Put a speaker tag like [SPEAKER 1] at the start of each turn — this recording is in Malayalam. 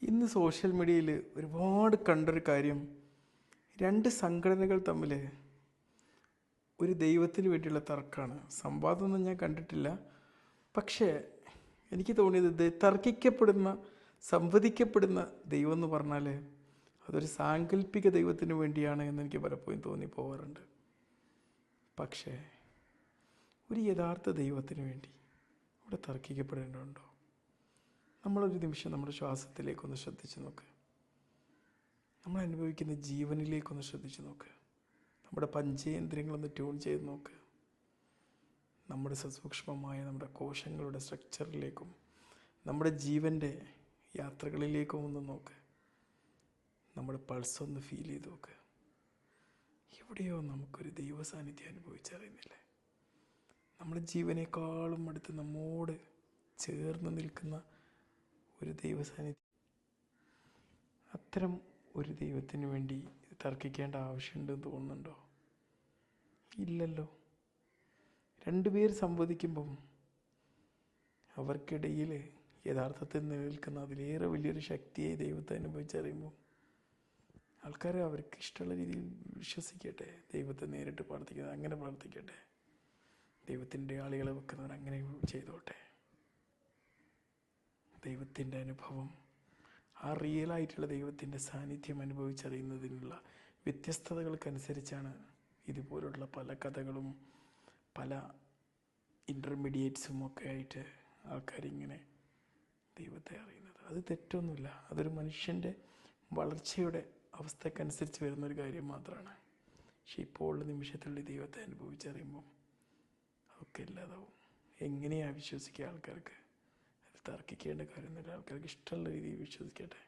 [SPEAKER 1] ഇന്ന് സോഷ്യൽ മീഡിയയിൽ ഒരുപാട് കണ്ടൊരു കാര്യം, രണ്ട് സംഘടനകൾ തമ്മിൽ ഒരു ദൈവത്തിന് വേണ്ടിയുള്ള തർക്കമാണ്. സംവാദമൊന്നും ഞാൻ കണ്ടിട്ടില്ല. പക്ഷേ എനിക്ക് തോന്നിയത് സംവദിക്കപ്പെടുന്ന ദൈവം എന്ന് പറഞ്ഞാൽ അതൊരു സാങ്കല്പിക ദൈവത്തിന് വേണ്ടിയാണ് എന്നെനിക്ക് പലപ്പോഴും തോന്നിപ്പോവാറുണ്ട്. പക്ഷേ ഒരു യഥാർത്ഥ ദൈവത്തിന് വേണ്ടി ഇവിടെ തർക്കിക്കപ്പെടേണ്ടതുണ്ടോ? നമ്മളൊരു നിമിഷം നമ്മുടെ ശ്വാസത്തിലേക്കൊന്ന് ശ്രദ്ധിച്ച് നോക്ക്. നമ്മൾ അനുഭവിക്കുന്ന ജീവനിലേക്കൊന്ന് ശ്രദ്ധിച്ച് നോക്ക്. നമ്മുടെ പഞ്ചേന്ദ്രിയങ്ങളൊന്ന് ട്യൂൺ ചെയ്ത് നോക്ക്. നമ്മുടെ സസൂക്ഷ്മമായ നമ്മുടെ കോശങ്ങളുടെ സ്ട്രക്ചറിലേക്കും നമ്മുടെ ജീവൻ്റെ യാത്രകളിലേക്കും ഒന്ന് നോക്ക്. നമ്മുടെ പൾസൊന്ന് ഫീൽ ചെയ്ത് നോക്ക്. എവിടെയോ നമുക്കൊരു ദൈവ സാന്നിധ്യം അനുഭവിച്ചറിയുന്നില്ലേ? നമ്മുടെ ജീവനേക്കാളും അടുത്ത് നമ്മോട് ചേർന്ന് നിൽക്കുന്ന ഒരു ദൈവ സാന്നിധ്യം. അത്തരം ഒരു ദൈവത്തിന് വേണ്ടി തർക്കിക്കേണ്ട ആവശ്യമുണ്ടെന്ന് തോന്നുന്നുണ്ടോ? ഇല്ലല്ലോ. രണ്ടുപേർ സംവദിക്കുമ്പം അവർക്കിടയിൽ യഥാർത്ഥത്തിൽ നിലനിൽക്കുന്ന അതിലേറെ വലിയൊരു ശക്തിയെ ദൈവത്തെ അനുഭവിച്ചറിയുമ്പോൾ ആൾക്കാർ അവർക്ക് ഇഷ്ടമുള്ള രീതിയിൽ വിശ്വസിക്കട്ടെ. ദൈവത്തെ നേരിട്ട് പ്രാർത്ഥിക്കുന്നത് അങ്ങനെ പ്രാർത്ഥിക്കട്ടെ. ദൈവത്തിൻ്റെ ആളുകളെ വെക്കുന്നവർ അങ്ങനെ ചെയ്തോട്ടെ. ദൈവത്തിൻ്റെ അനുഭവം, ആ റിയലായിട്ടുള്ള ദൈവത്തിൻ്റെ സാന്നിധ്യം അനുഭവിച്ചറിയുന്നതിനുള്ള വ്യത്യസ്തതകൾക്കനുസരിച്ചാണ് ഇതുപോലുള്ള പല കഥകളും പല ഇൻ്റർമീഡിയറ്റ്സും ഒക്കെ ആയിട്ട് ആൾക്കാരിങ്ങനെ ദൈവത്തെ അറിയുന്നത്. അത് തെറ്റൊന്നുമില്ല. അതൊരു മനുഷ്യൻ്റെ വളർച്ചയുടെ അവസ്ഥക്കനുസരിച്ച് വരുന്നൊരു കാര്യം മാത്രമാണ്. പക്ഷെ ഇപ്പോൾ ഉള്ള നിമിഷത്തിലുള്ള ദൈവത്തെ അനുഭവിച്ചറിയുമ്പം അതൊക്കെ ഇല്ലാതാവും. എങ്ങനെയാണ് വിശ്വസിക്കുക? ആൾക്കാർക്ക് അത് തർക്കിക്കേണ്ട കാര്യമൊന്നുമില്ല. ആൾക്കാർക്ക് ഇഷ്ടമുള്ള രീതിയിൽ വിശ്വസിക്കട്ടെ.